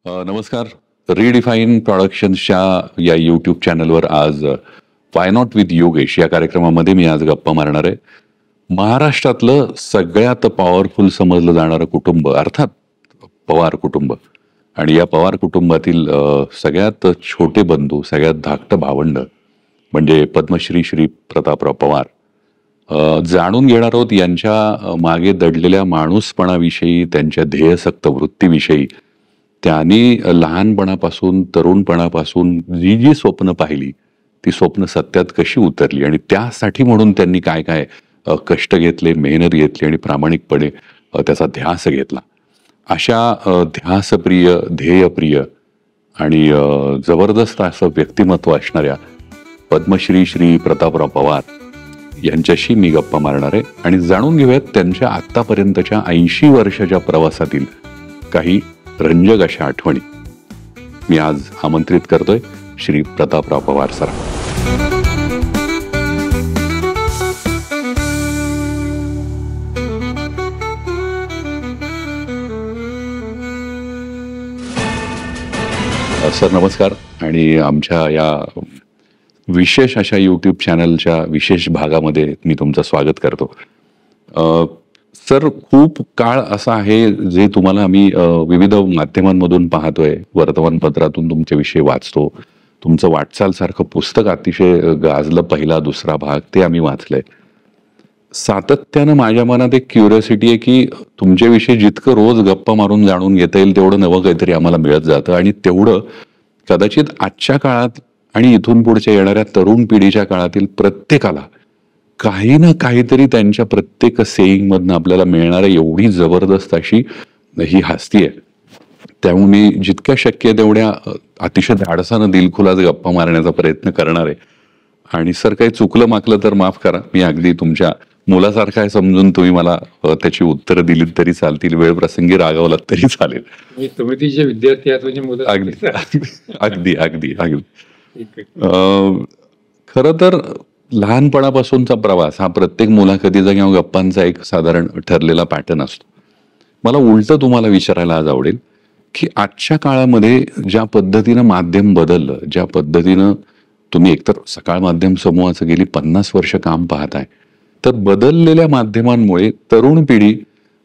नमस्कार. रिडिफाईन प्रोडक्शन्सच्या या यूट्यूब चॅनलवर आज वाय नॉट विथ योगेश या कार्यक्रमामध्ये मी आज गप्पा मारणार आहे. महाराष्ट्रातलं सगळ्यात पॉवरफुल समजलं जाणारं कुटुंब अर्थात पवार कुटुंब, आणि या पवार कुटुंबातील सगळ्यात छोटे बंधू, सगळ्यात धाकटं भावंड म्हणजे पद्मश्री श्री प्रतापराव पवार. जाणून घेणार आहोत यांच्या मागे दडलेल्या माणूसपणाविषयी, त्यांच्या ध्येयसक्त वृत्तीविषयी, त्यांनी लहानपणापासून तरुणपणापासून जी जी स्वप्न पाहिली ती स्वप्न सत्यात कशी उतरली आणि त्यासाठी म्हणून त्यांनी काय काय कष्ट घेतले, मेहनत घेतली आणि प्रामाणिकपणे त्याचा ध्यास घेतला. अशा ध्यासप्रिय, ध्येयप्रिय आणि जबरदस्त असं व्यक्तिमत्व असणाऱ्या पद्मश्री श्री प्रतापराव पवार यांच्याशी मी गप्पा मारणार आहे आणि जाणून घेऊयात त्यांच्या आत्तापर्यंतच्या 80 वर्षाच्या प्रवासातील काही रंजक अशा आठवणी. मी आज आमंत्रित करतोय श्री प्रतापराव पवार सर. सर नमस्कार. आणि आमच्या या विशेष अशा यूट्यूब चॅनलच्या विशेष भागामध्ये मी तुमचं स्वागत करतो. सर, खूप काळ असा आहे जे तुम्हाला आम्ही विविध माध्यमांमधून पाहतोय, वर्तमानपत्रातून तुमच्याविषयी वाचतो. तुमचं वाटचाल सारखं पुस्तक अतिशय गाजलं, पहिला दुसरा भाग, ते आम्ही वाचलंय. सातत्यानं माझ्या मनात एक क्युरियोसिटी आहे की तुमच्याविषयी जितकं रोज गप्पा मारून जाणून घेता येईल तेवढं नवं काहीतरी आम्हाला मिळत जातं, आणि तेवढं कदाचित आजच्या काळात आणि इथून पुढच्या येणाऱ्या तरुण पिढीच्या काळातील प्रत्येकाला काही ना काहीतरी त्यांच्या प्रत्येक सेईंग मधनं आपल्याला मिळणार आहे. एवढी जबरदस्त अशी ही हस्ती आहे. त्यामुळे मी जितक्या शक्य तेवढ्या अतिशय धाडसानं दिलखुलास गप्पा मारण्याचा प्रयत्न करणार आहे. आणि सर, काही चुकलं माकलं तर माफ करा. मी अगदी तुमच्या मुलासारखं आहे समजून तुम्ही मला त्याची उत्तरं दिलीत तरी चालतील, वेळ प्रसंगी रागावलात तरी चालेल. समितीचे विद्यार्थी अगदी अगदी अगदी अगदी. खरं तर लहानपणापासूनचा प्रवास हा प्रत्येक मुलाखतीचा किंवा गप्पांचा एक साधारण ठरलेला पॅटर्न असतो. मला उलटं तुम्हाला विचारायला आज आवडेल की आजच्या काळामध्ये ज्या पद्धतीनं माध्यम बदललं, ज्या पद्धतीनं तुम्ही एकतर सकाळ माध्यम समूहाचं गेली 50 वर्ष काम पाहताय, तर बदललेल्या माध्यमांमुळे तरुण पिढी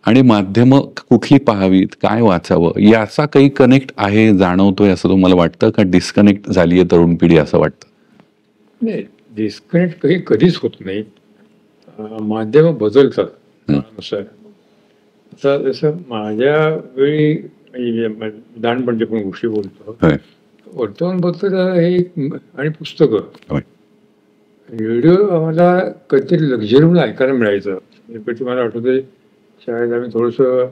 आणि माध्यमं कुठली पाहावीत, काय वाचावं, याचा काही कनेक्ट आहे, जाणवतोय असं तुम्हाला वाटतं का? डिस्कनेक्ट झाली आहे तरुण पिढी असं वाटतं? नाही, डिस्कनेक्ट काही कधीच होत नाही. माध्यम बदलतात त्यानुसार. आता जसं माझ्या वेळी लहानपणच्या पण गोष्टी बोलतो, वर्तमानपत्र हे आणि पुस्तकं, रेडिओ आम्हाला कधीतरी लक्झरी म्हणून ऐकायला मिळायचं. कधी मला आठवतंय शाळेत आम्ही थोडंसं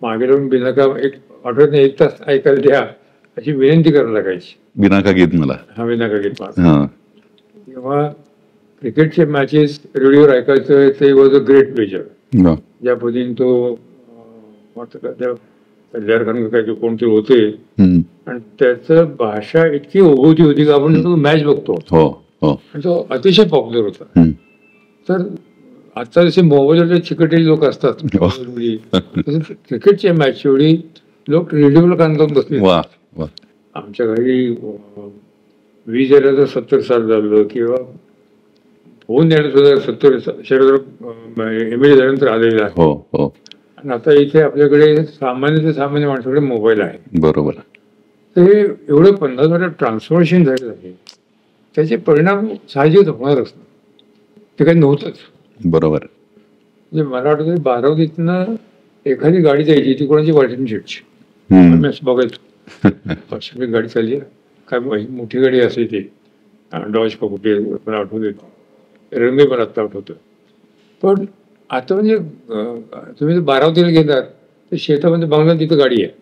मागे लावून बिनाका एक आठवत नाही 1 तास ऐकायला द्या अशी विनंती करायला लागायची. बिनाका गीत मला बिनाका गीत किंवा क्रिकेटचे मॅचेस रेडिओवर ऐकायचं, ते वॉज अ ग्रेट प्लेजर. ज्या पद्धतीने तो कल्याण खान काय कोणते होते आणि त्याचं भाषा इतकी ओघवती होती की आपण तो मॅच बघतो आणि तो अतिशय पॉप्युलर होता. तर आता जसे मोबाईलवर चिकटलेले लोक असतात, क्रिकेटच्या मॅच एवढी लोक रेडिओला कान लावून बसले. आमच्या घरी वीज यायला जर 70 साल झालं किंवा फोन यायला सुद्धा 70 एमएल झाल्यानंतर आलेला आहे. आणि आता इथे आपल्याकडे सामान्य ते सामान्य माणसाकडे मोबाईल आहे. बरोबर. तर हे एवढं 50 वर्षात ट्रान्सफॉर्मेशन झालेलं आहे, त्याचे परिणाम साहजिक होणारच ना. ते काही नव्हतंच. बरोबर. म्हणजे मला वाटतं 12वीतनं एखादी गाडी जायची ती कोणाची वाटेन शेटची, आम्ही असं बघायचो. वर्षाची गाडी चालली काय मोठी गाडी असे ती डॉज का कुठे मला आठवते, रंगही मला आत्ता आठवतं. पण आता म्हणजे तुम्ही जर 12वीला गेलात तर शेतामध्ये बंगला तिथं गाडी आहे.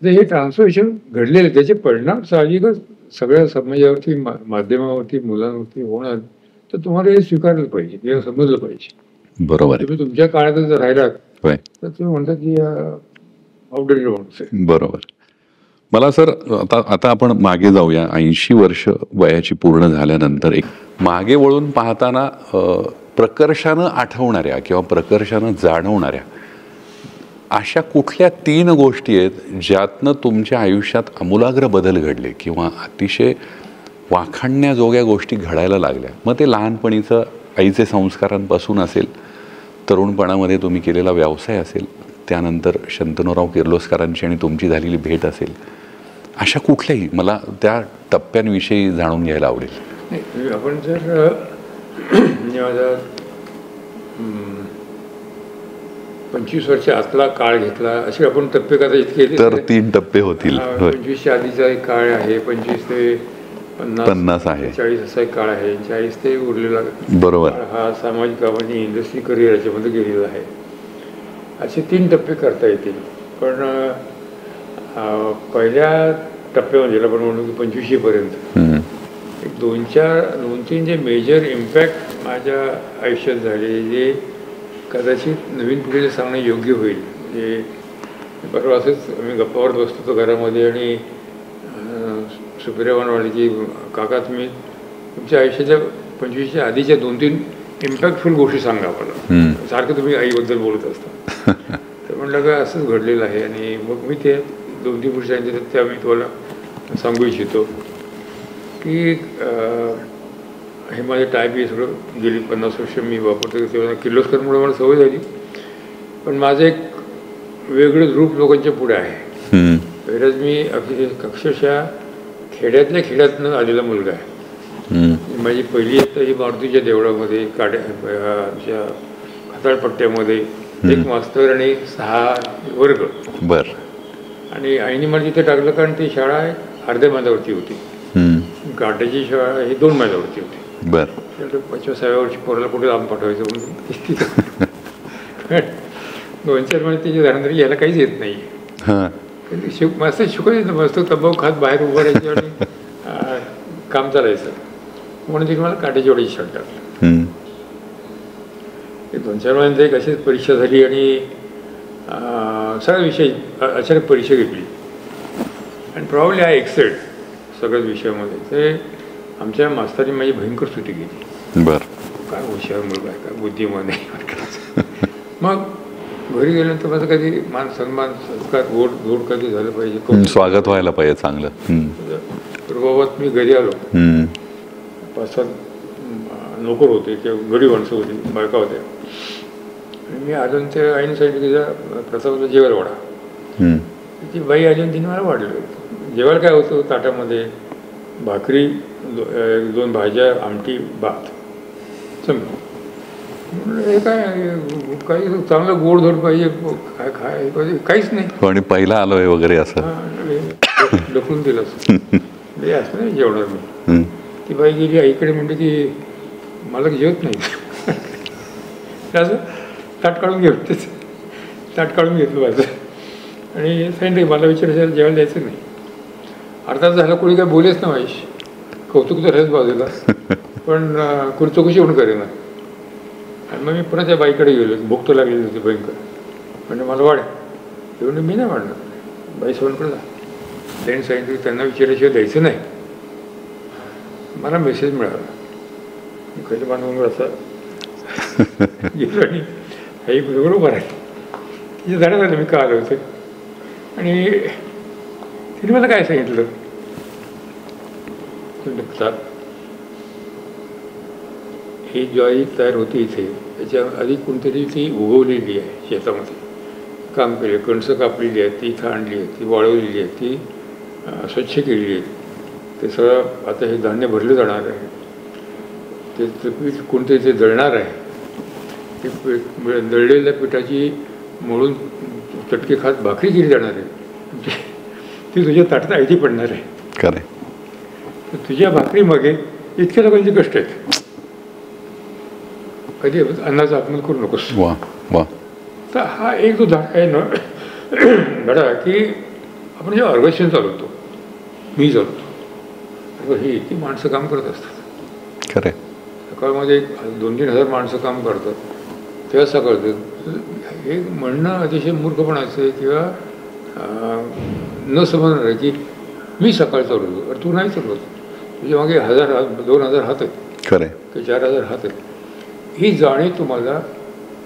तर हे ट्रान्सफॉर्मेशन घडलेलं आहे, त्याचे परिणाम साहजिकच सगळ्या समाजावरती, माध्यमावरती, मुलांवरती होणार. तर तुम्हाला हे स्वीकारलं पाहिजे, हे समजलं पाहिजे. बरोबर. तुम्ही तुमच्या काळात जर राहिलात तर तुम्ही म्हणता की आउटडेटेड माणूस आहे. बरोबर. मला सर आता आपण मागे जाऊया. 80 वर्ष वयाची पूर्ण झाल्यानंतर एक मागे वळून पाहताना प्रकर्षानं आठवणाऱ्या किंवा प्रकर्षानं जाणवणाऱ्या अशा कुठल्या 3 गोष्टी आहेत ज्यातनं तुमच्या आयुष्यात आमूलाग्र बदल घडले किंवा अतिशय वाखाणण्याजोग्या गोष्टी घडायला लागल्या? मग ते लहानपणीचं आईचे संस्कारांपासून असेल, तरुणपणामध्ये तुम्ही केलेला व्यवसाय असेल, त्यानंतर शंतनुराव किर्लोस्करांची आणि तुमची झालेली भेट असेल, अशा कुठल्याही मला त्या टप्प्यांविषयी जाणून घ्यायला आवडेल. नाही, आपण जर म्हणजे माझा 25 वर्ष आतला काळ घेतला, असे आपण टप्पे कदाचित केले तर 3 टप्पे होतील. 25च्या आधीचा एक काळ आहे, 25 ते 50 आहे, 40 असा एक काळ आहे, 40 ते उरलेला बरोबर हा सामाजिक कामाची इंडस्ट्री करिअर याच्यामध्ये गेलेला आहे. असे 3 टप्पे करता येतील. पण पहिल्या टप्प्यामध्ये आपण म्हणू की 25 पर्यंत एक 2-3 जे मेजर इम्पॅक्ट माझ्या आयुष्यात झाले, जे कदाचित नवीन पिढीला सांगणं योग्य होईल. म्हणजे बरोबर असंच आम्ही गप्पावर बसतो तो घरामध्ये आणि सुप्रिया म्हणाले की काका तुम्ही तुमच्या आयुष्याच्या 25च्या आधीच्या 2-3 इम्पॅक्टफुल गोष्टी सांगा मला, सारखं तुम्ही आईबद्दल बोलत असता. तर म्हणलं का असंच घडलेलं आहे. आणि मग मी ते 2-3 गोष्टी सांगितल्या, त्या मी तुम्हाला सांगू इच्छितो की हे माझे टाईप हे सगळं गेली 50 वर्ष मी वापरतो. तेव्हा किर्लोस्करमुळे मला सवय झाली. पण माझं एक वेगळं रूप लोकांच्या पुढे आहे. पहिल्याच मी अक्षरशः खेड्यातल्या खेड्यातनं आलेला मुलगा आहे. माझी पहिली इयत्ता ही मारुतीच्या देवळामध्ये आमच्या खताळपट्ट्यामध्ये 1 मास्तर आणि 6 वर्ग. बर. आणि आईने मला तिथे टाकलं कारण ती शाळा अर्ध्या मैदावरती होती. गाड्याची शाळा ही 2 मैदावरती होती. बर. 25व्या वर्षी पोराला कुठे लांब पाठवायचं म्हणून 2-4 महिने त्याच्या झाल्यानंतर याला काहीच येत नाही. मस्त शिकवायचं, मस्त तंबाखू खात बाहेर उभं राहायचं आणि काम चालायचं. म्हणून तिने मला काट्याची वड्याची शाळा टाकलं. 2-4 महिन्यात एक अशीच परीक्षा झाली आणि सगळ्या विषय अचानक परीक्षा घेतली आणि प्रॉब्ली आय एक्सेल्ड सगळ्याच विषयामध्ये. ते आमच्या मास्तरांनी माझी भयंकर सुटी घेतली. बरं. काय हुशार मुलगा आहे, काय बुद्धिमान आहे. मग घरी गेल्यानंतर माझं कधी मान सन्मान संस्कार गोड गोड कधी झालं पाहिजे, स्वागत व्हायला पाहिजे चांगलं. रुबाबात मी घरी आलो. 5-7 नोकर होते किंवा गडी माणसं होती, बायका होत्या. आणि मी आलो आणि त्या आईने सांगितलं की प्रसादला जेवायला वाढा. ती बाई आली आणि तिने मला वाढलं. जेवायला काय होतं ताटामध्ये? भाकरी, 2 भाज्या, आमटी, भात, समजा. हे काय काही चांगलं गोडधोड पाहिजे, काय खाय पाहिजे, काहीच नाही. आणि पहिला आलोय वगैरे असं ढकलून दिलं असं असं नाही जेवणार मी. ती बाई गेली आईकडे म्हणते की मला जेवत नाही. असं ताट काढून घेतच, ताट काढून घेतलं माझं आणि सांगितलं मला विचारायचं जेवायला द्यायचं नाही. अर्थात झालं कोणी काय बोलेच ना माझ्याशी, कौतुक तर हेच बाजूला, पण कोणी चौकशी पण करेना. आणि मग मी पुन्हा त्या बाईकडे गेलो. भूक तर लागलेली होती भयंकर. म्हणजे मला वाढ एवढं मी नाही वाढणार. बाई सोबतकडे जा. त्यांनी सांगितलं की त्यांना विचारल्याशिवाय द्यायचं नाही. मला मेसेज मिळाला. मी खरं मानून असा गेलो आणि आई बरोबर आहे तिच्या झाडा झालं मी का आलो होते. आणि तिने मला काय सांगितलं, ही ज्वारी तयार होती इथे, त्याच्या आधी कोणतरी ती उगवलेली आहे, शेतामध्ये काम केले, कणसं कापलेली आहेत, ती इथं आणली आहे, ती वाळवलेली आहे, ती स्वच्छ केलेली आहे. ते सगळं आता हे धान्य भरलं जाणार आहे. ते पीठ कोणतं इथे दळणार आहे. ते दळलेल्या पिठाची मळून चटके खात भाकरी केली जाणार आहे. ती तुझ्या ताटात आयती पडणार आहे. खरं. तुझ्या भाकरी मागे इतक्या लोकांचे कष्ट आहेत. कधी अन्नाचा अपमान करू नकोस. वा वा. तर हा एक जो धडा आहे ना, धडा की आपण जे ऑर्गनायझेशन चालवतो, मी चालवतो, ही ती माणसं काम करत असतात. खरं. सकाळमध्ये 2-3 हजार माणसं काम करतात. तेव्हा सकाळचं हे म्हणणं अतिशय मूर्खपणाचं आहे किंवा न समजणार आहे की मी सकाळ चालवतो, तू नाही चालवत. तुझ्या मागे 1000-2000 हात आहेत, खरं, की 4000 हात आहेत. ही जाणीव तुम्हाला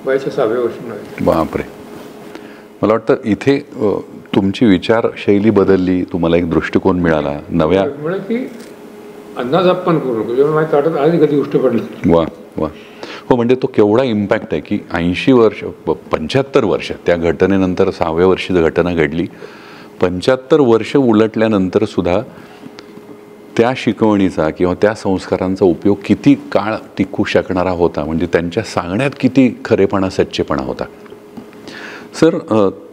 वयाच्या 6व्या वर्षी मिळाली. बापरे. मला वाटतं इथे तुमची विचारशैली बदलली, तुम्हाला एक दृष्टिकोन मिळाला नव्या. म्हणजे की अन्नाच आपण करू नको, जेव्हा माझ्या ताटात आज कधी गोष्ट पडली. वा वा. हो, म्हणजे तो केवढा इम्पॅक्ट आहे की 80 वर्ष 75 वर्ष त्या घटनेनंतर 6व्या वर्षी घटना घडली, 75 वर्ष उलटल्यानंतर सुद्धा त्या शिकवणीचा किंवा त्या संस्कारांचा उपयोग किती काळ टिकू शकणारा होता, म्हणजे त्यांच्या सांगण्यात किती खरेपणा सच्चेपणा होता. सर,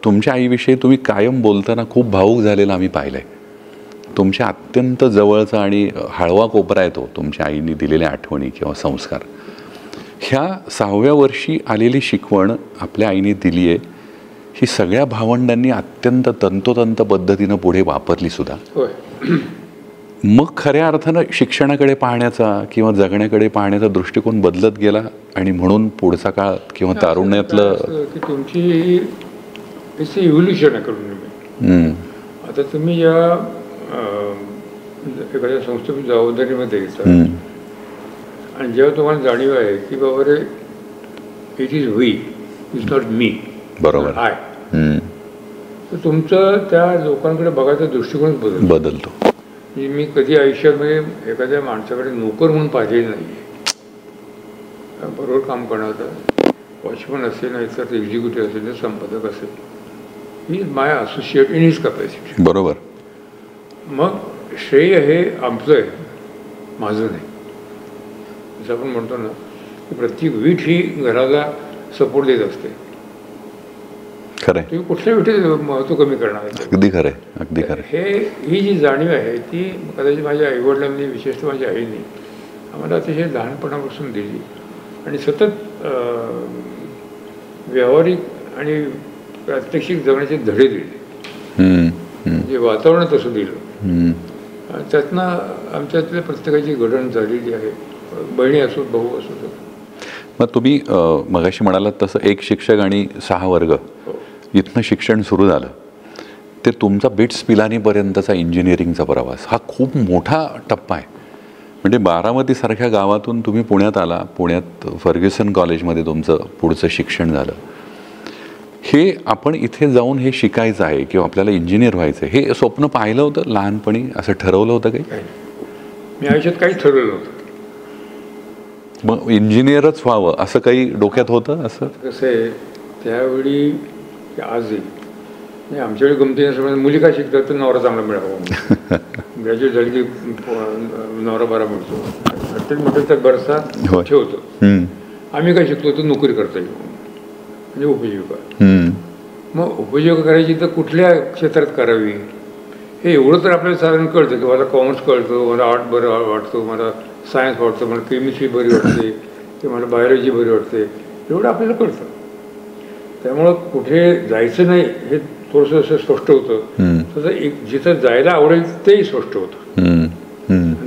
तुमच्या आईविषयी तुम्ही कायम बोलताना खूप भावूक झालेला आम्ही पाहिलं आहे. तुमच्या अत्यंत जवळचा आणि हळवा कोपरा आहे तो तुमच्या आईने दिलेल्या आठवणी किंवा संस्कार. ह्या 6व्या वर्षी आलेली शिकवण आपल्या आईने दिली आहे, ही सगळ्या भावंडांनी अत्यंत तंतोतंत पद्धतीनं पुढे वापरली सुद्धा. मग खऱ्या अर्थानं शिक्षणाकडे पाहण्याचा किंवा जगण्याकडे पाहण्याचा दृष्टिकोन बदलत गेला आणि म्हणून पुढचा काळ किंवा तारुण्यातलं की तुमची इव्होल्युशन आहे करून. आता तुम्ही या एखाद्या संस्थेची जबाबदारीमध्ये येतात आणि जेव्हा तुम्हाला जाणीव आहे की बाबा रे it is we, is not me, बरोबर आय, तर तुमचं त्या लोकांकडे बघायचा दृष्टिकोनच बदलतो. मी कधी आयुष्यामध्ये एखाद्या माणसाकडे नोकर म्हणून पाहिलेलं नाही आहे. बरोबर काम करणारा वॉचमन असेल, नाही तर एक्झिक्युटिव्ह असेल, तर संपादक असेल, ही माय असोसिएट इन हिज कॅपॅसिटी. बरोबर. मग श्रेय हे आमचं आहे, माझं नाही. जसं आपण म्हणतो ना की प्रत्येक वीट ही घराला सपोर्ट देत असते. खरंय, तुम्ही कुठल्या विठीत महत्त्व कमी करणार आहे. अगदी खरंय, अगदी खरंय. ही जी जाणीव आहे ती कदाचित माझ्या आईवडिलांनी, विशेषतः माझ्या आईने आम्हाला अतिशय लहानपणापासून दिली आणि सतत व्यावहारिक आणि प्रात्यक्षिक जगण्याचे धडे दिले. जे वातावरण तसं दिलं, त्यातनं आमच्यातल्या प्रत्येकाची घडण झालेली आहे, बहिणी असोत, भाऊ असोत. मग तुम्ही मगाशी म्हणालात तसं 1 शिक्षक आणि 6 वर्ग इथनं शिक्षण सुरू झालं, ते तुमचा बिट्स पिलानीपर्यंतचा इंजिनिअरिंगचा प्रवास हा खूप मोठा टप्पा आहे. म्हणजे बारामतीसारख्या गावातून तुम्ही पुण्यात आला, पुण्यात फर्ग्युसन कॉलेजमध्ये तुमचं पुढचं शिक्षण झालं. हे आपण इथे जाऊन हे शिकायचं आहे किंवा आपल्याला इंजिनियर व्हायचं आहे, हे स्वप्न पाहिलं होतं लहानपणी, असं ठरवलं होतं काही? मी आयुष्यात काहीच ठरवलं नव्हतं. मग इंजिनियरच व्हावं असं काही डोक्यात होतं? असं कसं आहे, त्यावेळी आजही म्हणजे आमच्याकडे गमतीने मुली काय शिकतात तर नवरा चांगला मिळावा. ग्रॅज्युएट झाली की नवरा बरा मिळतो, हॉटेल म्हटलं तर बरसा ठेवतो. आम्ही काय शिकतो तर नोकरी करता येईल, म्हणजे उपजीविका. मग उपजीविका करायची तर कुठल्या क्षेत्रात करावी हे एवढं तर आपल्याला साधारण कळतं की मला कॉमर्स कळतं, मला आर्ट बरं वाटतो, मला सायन्स वाटतं, मला केमिस्ट्री बरी वाटते किंवा मला बायोलॉजी बरी वाटते, एवढं आपल्याला कळतं. त्यामुळं कुठे जायचं नाही हे थोडंसं असं स्पष्ट होतं. तसं एक जिथं जायला आवडेल तेही स्पष्ट होतं,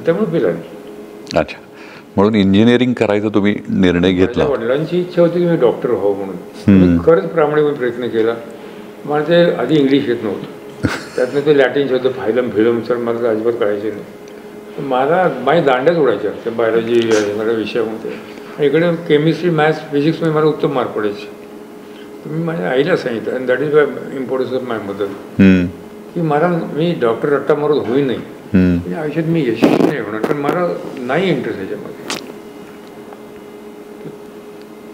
त्यामुळे पिलानी. अच्छा, म्हणून इंजिनिअरिंग करायचा तुम्ही निर्णय घेतला? वडिलांची इच्छा होती की मी डॉक्टर व्हावं म्हणून. मी खरंच प्रामाणिकपणे प्रयत्न केला. मला ते आधी इंग्लिश येत नव्हतं, त्यातनं ते लॅटिन शब्द फायलम फिलम सर मला अजिबात कळायचे नाही. मला माझ्या दांड्याच उडायच्या त्या बायोलॉजी मला विषयामध्ये. इकडे केमिस्ट्री, मॅथ्स, फिजिक्समध्ये मला उत्तम मार्क पडायचे. मी माझ्या आईला सांगितलं, and that is why importance of my mother, की मी डॉक्टर रट्टा मारत होई नाही, म्हणजे आयुष्यात मी यशस्वी नाही होणार, कारण मला नाही इंटरेस्ट याच्यामध्ये.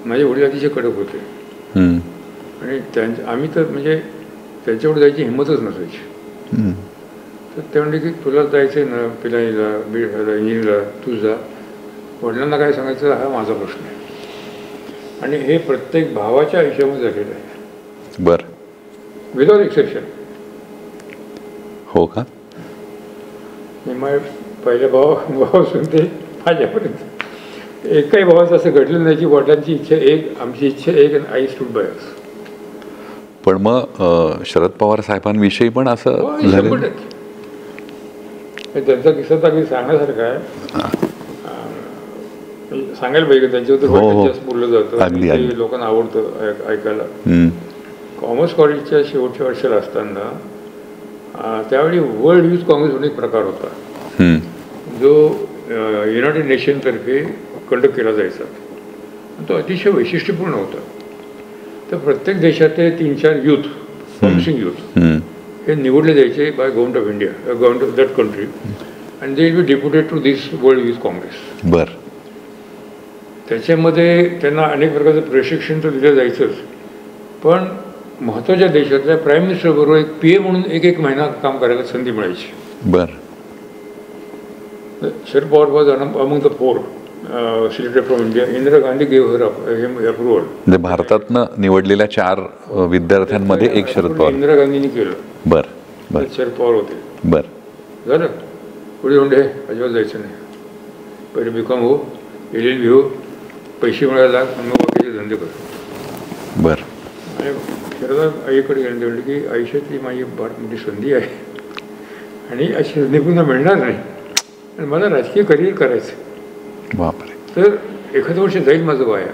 माझे वडील अतिशय कडक होते आणि आम्ही तर म्हणजे त्यांच्याकडे जायची हिंमतच नसायची. तर ते म्हणले की तुला जायचं आहे ना पिलानीला, इंजिनियरला, तू जा. वडिलांना काय सांगायचं हा माझा प्रश्न आहे. आणि हे प्रत्येक भावाच्या आयुष्यामध्ये झालेलं आहे. बरं, विदाउट एक्सेप्शन. हो का? मी माझ्या पहिल्या भावापासून ते माझ्यापर्यंत एकाही भावाचं असं घडलं नाही की वडिलांची इच्छा एक, आमची इच्छा एक आणि आई स्टूड बाय अस. पण मग शरद पवार साहेबांविषयी पण असं झालं? त्यांचा किस्सा तर अगदी सांगण्यासारखा आहे. सांगायला पाहिजे त्यांच्याबद्दल जास्त बोललं जातं, लोकांना आवडतं ऐकायला. कॉमर्स कॉलेजच्या शेवटच्या वर्षाला असताना त्यावेळी वर्ल्ड यूथ काँग्रेस म्हणून एक प्रकार होता जो युनायटेड नेशनतर्फे कंडक्ट केला जायचा. तो अतिशय वैशिष्ट्यपूर्ण होता. तर प्रत्येक देशातले 3-4 यूथ प्रॉमिसिंग यूथ हे निवडले जायचे by government of India, government of that country, and they will be deputed to this world youth congress. बर. त्याच्यामध्ये त्यांना अनेक प्रकारचं प्रशिक्षण तर दिलं जायचंच, पण महत्त्वाच्या देशातल्या प्राईम मिनिस्टरबरोबर एक PA म्हणून एक महिना काम करायला संधी मिळायची. बर. Sharad Pawar was among the 4 selected from India. Indira Gandhi gave her approval. म्हणजे भारतातनं निवडलेल्या 4 विद्यार्थ्यांमध्ये एक शरद पवार. इंदिरा गांधींनी केलं. बर. बर. शरद पवार होते. बर. झालं. पुढे म्हणते अजिबात जायचं नाही, पहिले BCom हो, LLB हो, पैसे मिळायला मग बाकीचे धंदे कर. बर. आणि शरदा आईकडे गेले म्हणले की आयुष्यातली माझी फार मोठी संधी आहे आणि अशी संधी पुन्हा मिळणार नाही आणि मला राजकीय करिअर करायचं. बापरे. तर एखादं वर्ष जाईल माझं वाया,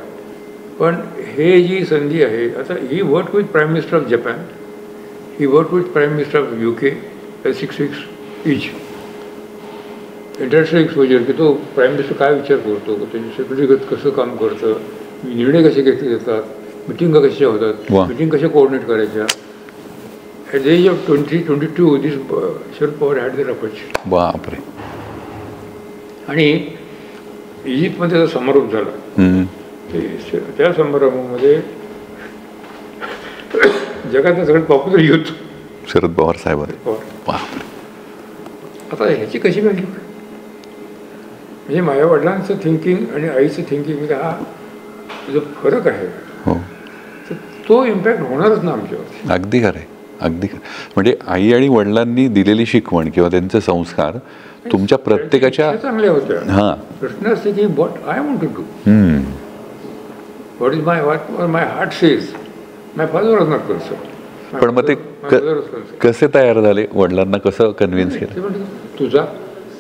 पण हे जी संधी आहे आता, he work with prime minister of Japan, he work with prime minister of UK 6 weeks each. International exposure की तो प्राईम मिनिस्टर काय विचार करतो, त्याची सेक्रेटरीगत कसं काम करतं, निर्णय कसे घेतले जातात, मिटिंगा कशा होतात, मिटिंग कशा कोऑर्डिनेट करायच्या. At the age of 22 this Sharad Pawar had their opportunity. बापरे. आणि इजिप्तमध्ये त्याचा समारोप झाला. त्या समारंभामध्ये जगातलं सगळ्यात पॉप्युलर युथ शरद पवार साहेब. आता ह्याची कशी व्हॅल्यू, म्हणजे माझ्या वडिलांचं थिंकिंग आणि आईचं थिंकिंग हा जो फरक आहे, तर तो इम्पॅक्ट होणारच ना आमच्यावर. अगदी खरं आहे, अगदी खरं. म्हणजे आई आणि वडिलांनी दिलेली शिकवण किंवा त्यांचे संस्कार तुमच्या प्रत्येकाच्या चांगल्या होत्या. हां. प्रश्न असते की what I want to do, what is my heart says. My father was not concern. पण मग ते कसे तयार झाले, वडिलांना कसं कन्व्हिन्स केलं? तुझा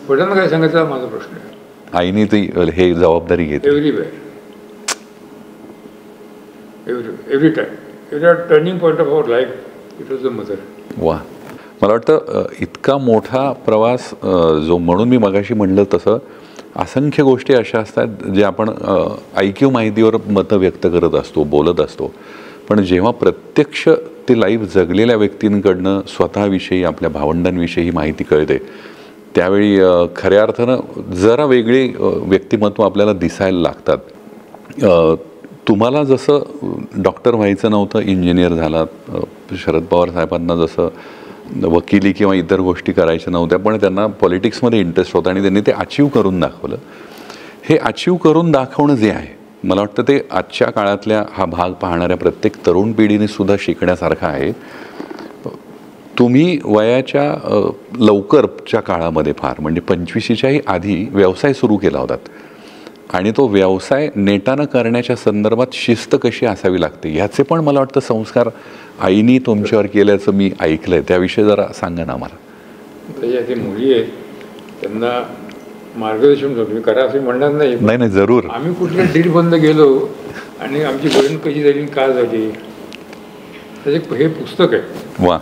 वडिलांना काय सांगायचा माझा प्रश्न आहे. आईने ती हे जबाबदारी घेतली. Everywhere, every time, turning point of our life it was the mother. वा. मला वाटतं इतका मोठा प्रवास जो, म्हणून मी मगाशी म्हणलं तसं असंख्य गोष्टी अशा असतात जे आपण ऐकीव माहितीवर मतं व्यक्त करत असतो, बोलत असतो, पण जेव्हा प्रत्यक्ष ते लाईव्ह जगलेल्या व्यक्तींकडनं स्वतःविषयी, आपल्या भावंडांविषयी माहिती कळते, त्यावेळी खऱ्या अर्थानं जरा वेगळी व्यक्तिमत्व आपल्याला दिसायला लागतात. तुम्हाला जसं डॉक्टर व्हायचं नव्हतं, इंजिनियर झालात. शरद पवार साहेबांना जसं वकिली किंवा इतर गोष्टी करायच्या नव्हत्या, पण त्यांना पॉलिटिक्समध्ये इंटरेस्ट होता आणि त्यांनी ते अचीव करून दाखवलं. हे अचीव करून दाखवणं जे आहे, मला वाटतं ते आजच्या काळातल्या हा भाग पाहणाऱ्या प्रत्येक तरुण पिढीने सुद्धा शिकण्यासारखं आहे. तुम्ही वयाच्या लवकरच्या काळामध्ये फार म्हणजे 25च्याही आधी व्यवसाय सुरू केला होतात आणि तो व्यवसाय नेटानं करण्याच्या संदर्भात शिस्त कशी असावी लागते ह्याचे पण मला वाटतं संस्कार आईनी तुमच्यावर केल्याचं मी ऐकलंय. त्याविषयी जरा सांगा ना आम्हाला. त्याच्या ते मुली आहेत त्यांना मार्गदर्शन तुम्ही करा असं म्हणणार नाही. नाही नाही, जरूर. आम्ही कुठल्या डील बंद गेलो आणि आमची बहीण कशी झाली का झाली, त्याचे हे पुस्तक आहे. वा.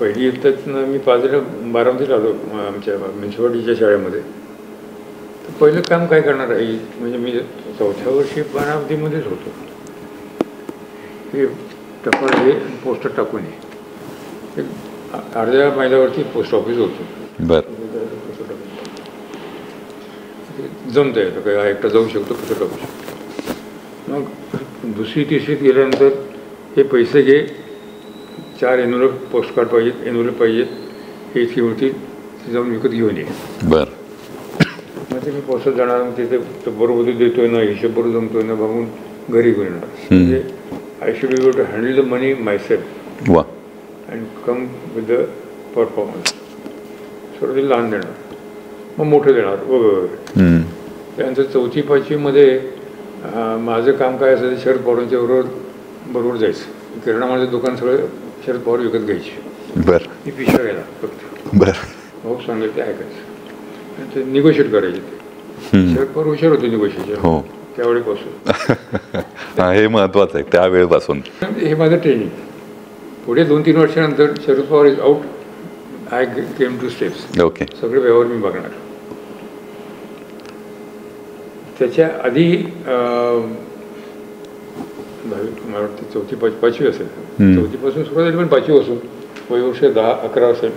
पहिली इयत्तेतनं मी 5 बारामतीला आलो आमच्या म्युन्सिपालिटीच्या शाळेमध्ये. तर पहिलं काम काय करणार आहे, म्हणजे मी 4थ्या वर्षी बारामतीमध्येच होतो. हे टपाल हे पोस्टर टाकून ये, अर्ध्या मैलावरती पोस्ट ऑफिस होतं. बरं. जमता येतं काय, एकटा जाऊ शकतो, कसं टाकू शकतो. मग 2री 3रीत गेल्यानंतर हे पैसे घे, 4 एन्व्हलप पोस्ट कार्ड पाहिजेत, एन्व्हलप पाहिजेत, हे इतकी होती, ते जाऊन विकत घेऊन ये. बरं. मग ते मी पोस्टात जाणार, मग तिथे बरोबर देतोय ना, हिशोब बरोबर जमतोय ना बघून घरी घेऊन येणार. म्हणजे I should be able to handle the money myself. वा. And come with the performance. सुरुवातीला लहान देणार, मग मोठं देणार वगैरे. त्यानंतर 4थी 5वीमध्ये माझं काम काय असायचं, शरद पवारांच्या बरोबर जायचं. किराणा माझं दुकान सगळं शरद पवार विकत घ्यायचे. बरं. मी पिशव्या घ्यायला फक्त. बरं. भाऊ सांगेल ते ऐकायचं आणि ते निगोशिएट करायचे. ते शरद पवार हुशार होते निगोशिएशन. हो. त्यावेळेपासून. हे महत्वाचं आहे त्यावेळेपासून. हे माझं ट्रेनिंग. पुढे 2-3 वर्षानंतर Sharad Pawar is out, I came two steps. Okay. सगळे व्यवहार मी बघणार. त्याच्या आधी 10वी मला वाटतं 4थी 5वी असेल. 4थीपासून सुरुवात झाली, पण 5वीपासून वयवर्ष 10-11 असेल.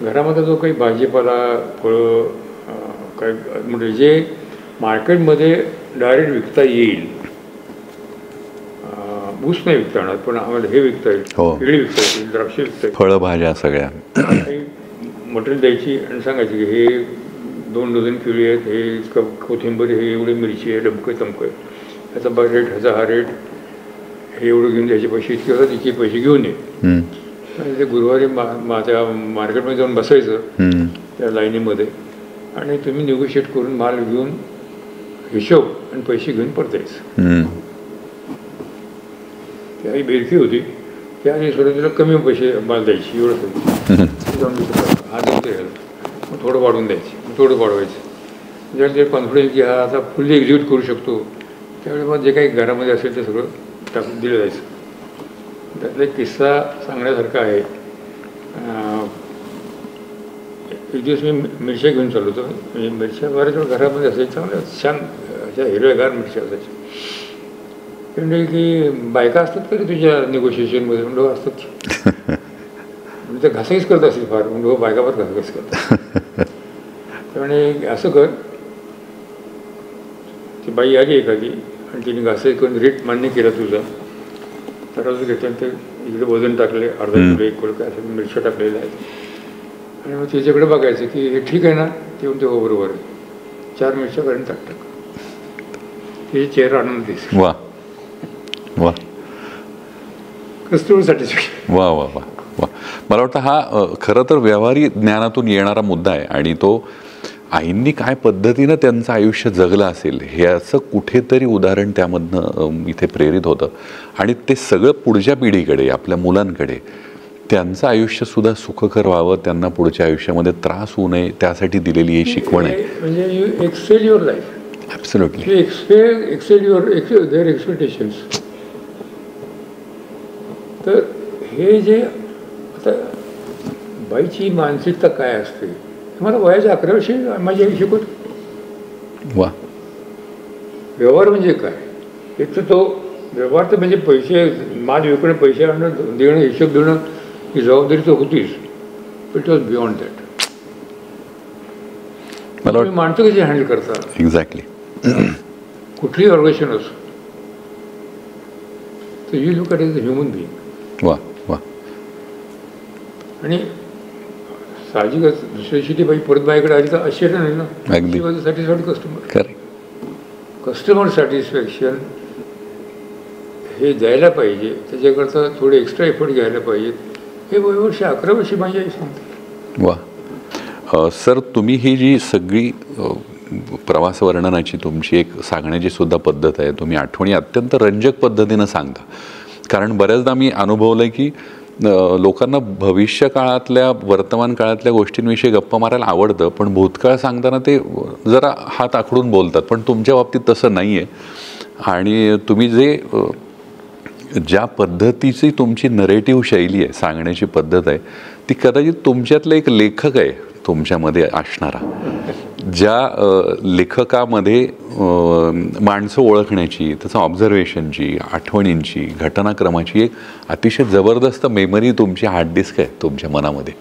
घरामध्ये जो काही भाजीपाला, फळं, काय म्हणजे जे मार्केटमध्ये डायरेक्ट विकता येईल, ऊस नाही विकता येणार, पण आम्हाला हे विकता येईल, केळी विकता येईल, द्राक्ष विकता येईल, फळभाज्या सगळ्या काही मटेरियल द्यायची आणि सांगायची की हे 2 डझन केळी आहेत, हे कोथिंबीर, हे एवढी मिरची आहे, डमकं तमकं, ह्याचा रेट, ह्याचा हा रेट, हे एवढं घेऊन द्यायचे पैसे इतके होतात, इतके पैसे घेऊन ये. आणि ते गुरुवारी त्या मार्केटमध्ये जाऊन बसायचं त्या लाईनीमध्ये, आणि तुम्ही निगोशिएट करून माल घेऊन हिशोब आणि पैसे घेऊन परत यायचं. ती आई बेरकी होती, त्या आणि सुरुवातीला कमी पैसे माल द्यायची, एवढं जाऊन हा देतो यायला, मग थोडं वाढवून द्यायची, मग थोडं वाढवायचं. ज्यावेळी ते कॉन्फिडन्स की हा आता फुल्ली एक्झिक्यूट करू शकतो, त्यावेळी मग जे काही घरामध्ये असेल ते सगळं टाकून दिलं जायचं. त्यातला एक किस्सा सांगण्यासारखा आहे. एक दिवस मी मिरच्या घेऊन चाललो होतो. म्हणजे मिरच्या बऱ्याच वेळ घरामध्ये असायच्या, चांगल्या छान अशा हिरव्यागार मिरच्या असायच्या. ते म्हणजे की बायका असतात तरी तुझ्या निगोशिएशनमध्ये, म्हणजे असतात म्हणजे त्या घासाघीस करत असतील फार, म्हणजे बायका फार घासाघीस करतात. त्यामुळे असं कर, ती बाई आली एखादी आणि तिने घासाघीस करून रेट मान्य केला तुझा, तर घेतल्यानंतर इकडे वजन टाकले, अर्धा किलो 1 किलो काय असं मिरच्या टाकलेल्या आहेत, आणि मग त्याच्याकडे बघायचं की हे ठीक आहे ना, ते म्हणते हो बरोबर आहे, 4 मिरच्या करून टाक. तिचे चेहरा आनंद दिसतो. वा वा, कस्टमर सॅटिस्फॅक्शन. वा वा वा वा. मला वाटतं हा खरं तर व्यवहारी ज्ञानातून येणारा मुद्दा आहे, आणि तो आईंनी काय पद्धतीनं त्यांचं आयुष्य जगलं असेल ह्याचं कुठेतरी उदाहरण त्यामधनं इथे प्रेरित होतं. आणि ते सगळं पुढच्या पिढीकडे, आपल्या मुलांकडे, त्यांचं आयुष्यसुद्धा सुखकर व्हावं, त्यांना पुढच्या आयुष्यामध्ये त्रास होऊ नये, त्यासाठी दिलेली ही शिकवण आहे. म्हणजे you excel your life. Absolutely. You excel your their expectations. तर हे जे आता बाईची मानसिकता काय असते, मला वयाच्या 11 वर्षी माझी आई शिकवत. वा. व्यवहार म्हणजे काय, एक तर तो व्यवहार तर म्हणजे पैसे, माल विकणं, पैसे आणणं, देणं, हिशोब देणं, ही जबाबदारी तर होतीच, पण इट वॉज बियॉन्ड दॅट. मला वाटतं माणसं कशी हँडल करतात. एक्झॅक्टली. कुठलीही ऑर्गनायझेशन असो, तर you look at is a human being. वा वा. आणि साहजिकच दुसऱ्या दिवशी ती बाई परत बाईकडे आली तर आश्चर्य नाही ना. अगदी. Satisfied customer. Correct. Customer satisfaction हे द्यायला पाहिजे, त्याच्याकरता थोडे एक्स्ट्रा एफर्ट घ्यायला पाहिजेत. हे वर्ष 11 वर्षी माझी आई सांगते. वा. सर, तुम्ही ही जी सगळी प्रवास वर्णनाची तुमची एक सांगण्याची सुद्धा पद्धत आहे, तुम्ही आठवणी अत्यंत रंजक पद्धतीनं सांगता. कारण बऱ्याचदा मी अनुभवलं की लोकांना भविष्य काळातल्या, वर्तमान काळातल्या गोष्टींविषयी गप्पा मारायला आवडतं, पण भूतकाळ सांगताना ते जरा हात आखडून बोलतात. पण तुमच्या बाबतीत तसं नाही आहे. आणि तुम्ही ज्या पद्धतीची तुमची नरेटिव्ह शैली आहे, सांगण्याची पद्धत आहे, ती कदाचित तुमच्यातलं एक लेखक आहे तुमच्यामध्ये असणारा, ज्या लेखकामध्ये माणसं ओळखण्याची, त्याचं ऑब्झर्वेशनची, आठवणींची, घटनाक्रमाची एक अतिशय जबरदस्त मेमरी तुमची हार्ड डिस्क आहे तुमच्या मनामध्ये,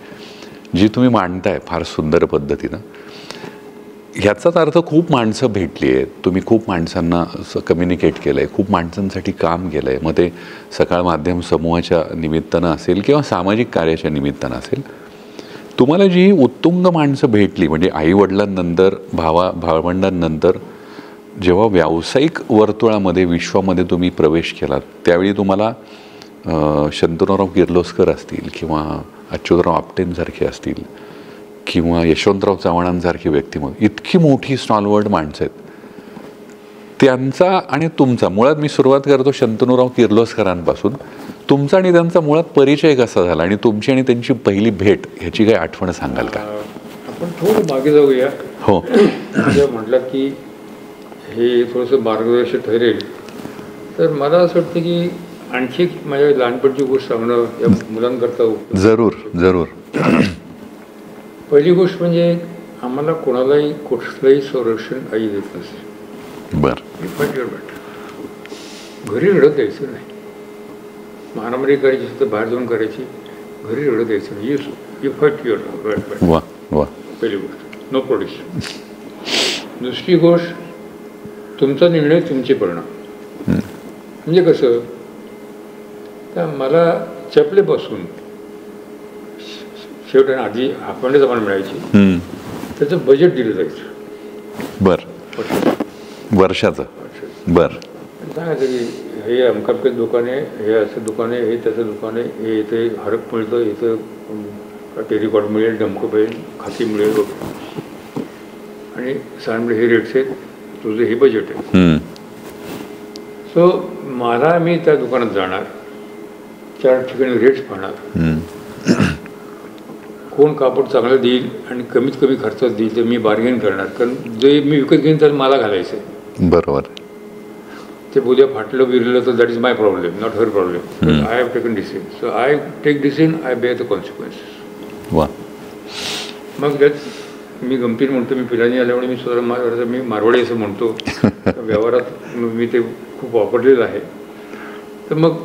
जी तुम्ही मांडताय फार सुंदर पद्धतीनं. ह्याचाच अर्थ खूप माणसं भेटली आहेत, तुम्ही खूप माणसांना कम्युनिकेट केलं आहे, खूप माणसांसाठी काम केलं आहे. मग ते सकाळ माध्यम समूहाच्या निमित्तानं असेल किंवा सामाजिक कार्याच्या निमित्तानं असेल. तुम्हाला जी उत्तुंग माणसं भेटली, म्हणजे आईवडिलांनंतर, भावंडांनंतर जेव्हा व्यावसायिक वर्तुळामध्ये, विश्वामध्ये तुम्ही प्रवेश केलात, त्यावेळी तुम्हाला शंतनुराव किर्लोस्कर असतील किंवा अच्युतराव आपटेंसारखे असतील किंवा यशवंतराव चव्हाणांसारखी व्यक्तिमत्व, इतकी मोठी स्टॉलवर्ड माणसं आहेत, त्यांचा आणि तुमचा, मुळात मी सुरुवात करतो शंतनुराव किर्लोस्करांपासून. तुमचा आणि त्यांचा मुळात परिचय कसा झाला आणि तुमची आणि त्यांची पहिली भेट ह्याची काही आठवण सांगाल का? आपण थोडं मागे जाऊया. हो. म्हटलं की हे थोडंसं मार्गदर्शक ठरेल, तर मला असं वाटतं की आणखी माझ्या लहानपणची गोष्ट सांगणं या मुलांकरता. जरूर जरूर. पहिली गोष्ट म्हणजे आम्हाला कोणालाही कुठलंही संरक्षण आई देत नसेल. बरं. घरी रडत द्यायचं नाही. मारामारी करायची तर बाहेर जाऊन करायची, घरी रडत द्यायचं नाही. यू फाईट युअर वा वा. पहिली गोष्ट, नो प्रोटेक्शन. दुसरी गोष्ट, तुमचा निर्णय तुमचे परिणाम. म्हणजे कसं, त्या मला चपलेपासून शेवटी आधी आपणच आपण मिळायची, त्याचं बजेट दिलं जायचं. बर. वर्षाचं. बर. सांगायचं की हे अमकापकेच दुकान आहे, हे असं दुकान आहे, हे त्याचं दुकान आहे, हे इथे हरक मिळतं, इथं टेरिकॉट मिळेल, डमकं मिळेल, खाती मिळेल आणि सांगले हे रेट्स आहेत, तुझं हे बजेट आहे. सो मला मी त्या दुकानात जाणार, 4 ठिकाणी रेट्स पाहणार, कोण कापड चांगलं देईल आणि कमीत कमी खर्चात देईल तर मी बार्गेन करणार. कारण जे मी विकत घेईन तर मला घालायचं आहे. बरोबर. ते उद्या फाटलं बिरलं तर that is my problem, not her problem. I have taken decision, so I take decision, I bear the consequences. वा. मग त्यात मी गमतीत म्हणतो, मी पिलानी आल्यामुळे मी स्वतः मी मारवाडी असं म्हणतो. व्यवहारात मी ते खूप वापरलेलं आहे. तर मग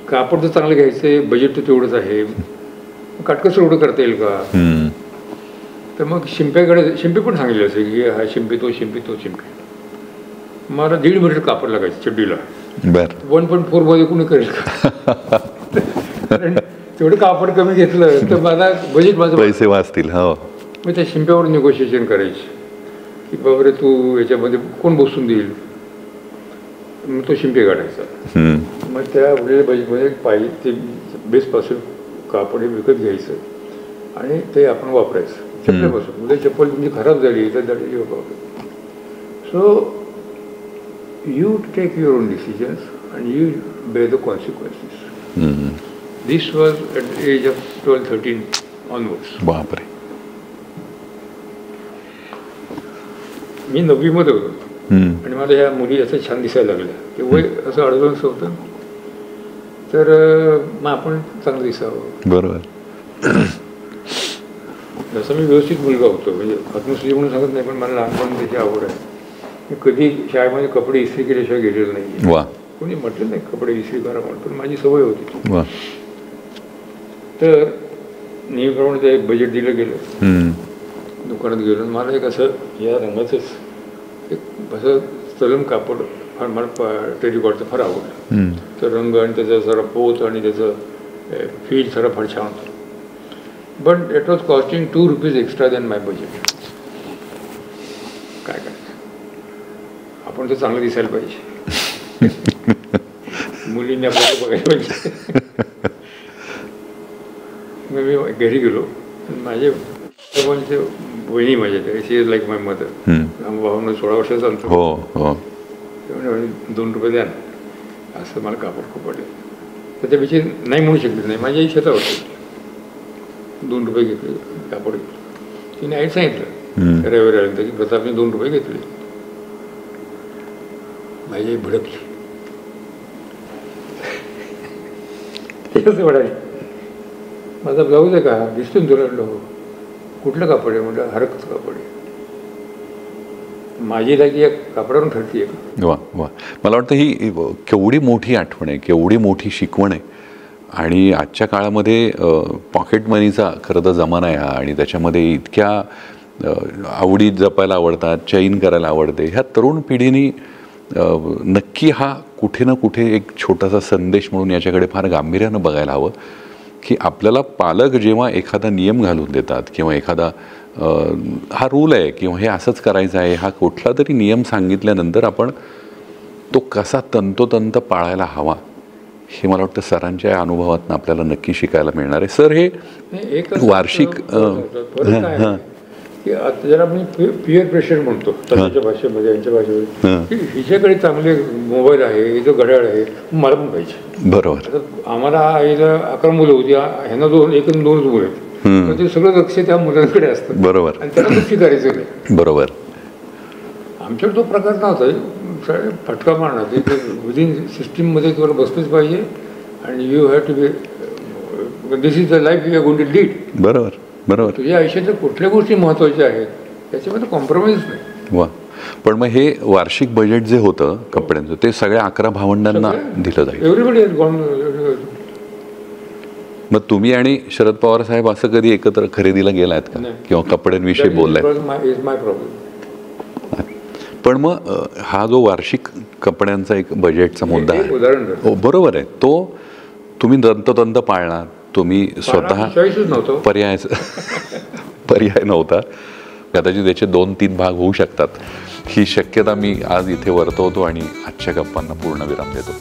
कापड तर चांगलं घ्यायचं आहे, बजेट तर तेवढंच आहे, काटकसर एवढं करता येईल का. तर मग शिंपे पण सांगितलं असेल की हा शिंपी तो शिंपी. मला 1.5 मीटर कापड लागायचं चड्डीला. 1.4 मध्ये कोणी करेल का. कारण तेवढं कापड कमी घेतलं तर मला बजेट माझं पैसे वाचतील. हो. मी त्या शिंप्यावर निगोशिएशन करायची की बाबा रे तू याच्यामध्ये कोण बसून देईल, मग तो शिंपे काढायचा. मग त्या उरलेल्या बजेटमध्ये पाहिजे ते बेसपासून कापड हे विकत घ्यायचं आणि ते आपण वापरायचं चपलेपासून. उद्या चप्पल तुमची खराब झाली तर that is your problem. So you take your own decisions and you bear the consequences. This was at the age of 12-13 onwards. बापरे. मी 9वी मध्ये होतो आणि मला ह्या मुली असं छान दिसायला लागल्या. ते वय असं 28 होतं, तर मग आपण चांगलं दिसावं. बरोबर. जसं मी व्यवस्थित मुलगा होतो, म्हणजे आत्मसूची म्हणून सांगत नाही, पण मला लहानपणी त्याची आवड आहे. मी कधी शाळेमध्ये कपडे इस्त्री केल्याशिवाय गेलेलो नाही. वा. कोणी म्हटलं नाही कपडे इस्त्री करा म्हणून, पण माझी सवय होती. वा. तर नेहमीप्रमाणे ते बजेट दिलं गेलं, दुकानात गेलो. मला एक असं या रंगाचंच एक असं चलम कापड फार मला टेरिकॉटचं फार आवडलं. तर रंग आणि त्याचा जरा पोत आणि त्याचं फील जरा फार छान होतं. But it was costing ₹2 extra than my budget. काय करायचं, आपण तर चांगलं दिसायला पाहिजे, मुलींनी आपल्याला बघायला पाहिजे. मग मी घरी गेलो, माझे वहिनी माझ्या शी इज लाईक माय मदर. भावना 16 वर्षाचा अंतर. हो. ₹2 द्या ना, असं मला कापड खूप पडलं. त्याच्यापेक्षा नाही म्हणू शकले नाही. माझ्या इच्छा होती. ₹2 घेतले कापड घेतलं. तिने आई सांगितलं रविवारी आलं की प्रतापने ₹2 घेतले. माझी आई भडकली. कसं म्हणाले, माझा ब्लाऊज आहे का, दिसतो ना तुला. हो. कुठलं कापड आहे म्हटलं, हरकच कापड आहे. माझी लागी या कापडावरून ठरती आहे. वा वा. मला वाटतं ही केवढी मोठी आठवण आहे, केवढी मोठी शिकवण आहे. आणि आजच्या काळामध्ये पॉकेट मनीचा खरं तर जमाना आहे हा, आणि त्याच्यामध्ये इतक्या आवडी जपायला आवडतात, चैन करायला आवडते. ह्या तरुण पिढीने नक्की हा कुठे ना कुठे एक छोटासा संदेश म्हणून याच्याकडे फार गांभीर्यानं बघायला हवं की आपल्याला पालक जेव्हा एखादा नियम घालून देतात किंवा एखादा हा रूल आहे किंवा हे असंच करायचं आहे, हा कुठला तरी नियम सांगितल्यानंतर आपण तो कसा तंतोतंत पाळायला हवा, हे मला वाटतं सरांच्या अनुभवातून आपल्याला नक्की शिकायला मिळणार आहे. सर, हे वार्षिक की आता जर आपण पिअर प्रेशर म्हणतो त्याच्या भाषेमध्ये, यांच्या भाषेमध्ये, की हिच्याकडे चांगले मोबाईल आहे, हिचं घड्याळ आहे, मला पण पाहिजे. बरोबर. आम्हाला आईला 11 मुलं होती, ह्यांना 2 मुलं आहेत, तर ते सगळं लक्ष त्या मुलांकडे असतं. बरोबर. आणि त्याला गोष्टी करायचं नाही. बरोबर. आमच्याकडे तो प्रकार नव्हता. फटका मारणार, ते विदिन सिस्टीममध्ये तुम्हाला बसलंच पाहिजे आणि you have to be, this is the life you are going to lead. बरोबर. बरोबर. तुझ्या आयुष्यातल्या कुठल्या गोष्टी महत्त्वाच्या आहेत त्याच्यामध्ये कॉम्प्रोमाइज नाही. वा. पण मग हे वार्षिक बजेट जे होतं कपड्यांचं ते सगळ्या 11 भावंडांना दिलं जाईल. एव्हरीबडी मग तुम्ही आणि शरद पवार साहेब असं कधी एकत्र खरेदीला गेलायत का किंवा कपड्यांविषयी बोललाय? माय प्रॉब्लेम. पण मग हा जो वार्षिक कपड्यांचा एक बजेटचा मुद्दा आहे, उदाहरण हो बरोबर आहे, तो तुम्ही दंतोदंत पाळणार, तुम्ही स्वतः पर्याय नव्हता. कदाचित त्याचे 2-3 भाग होऊ शकतात ही शक्यता मी आज इथे वर्तवतो आणि आजच्या गप्पांना पूर्ण विराम देतो.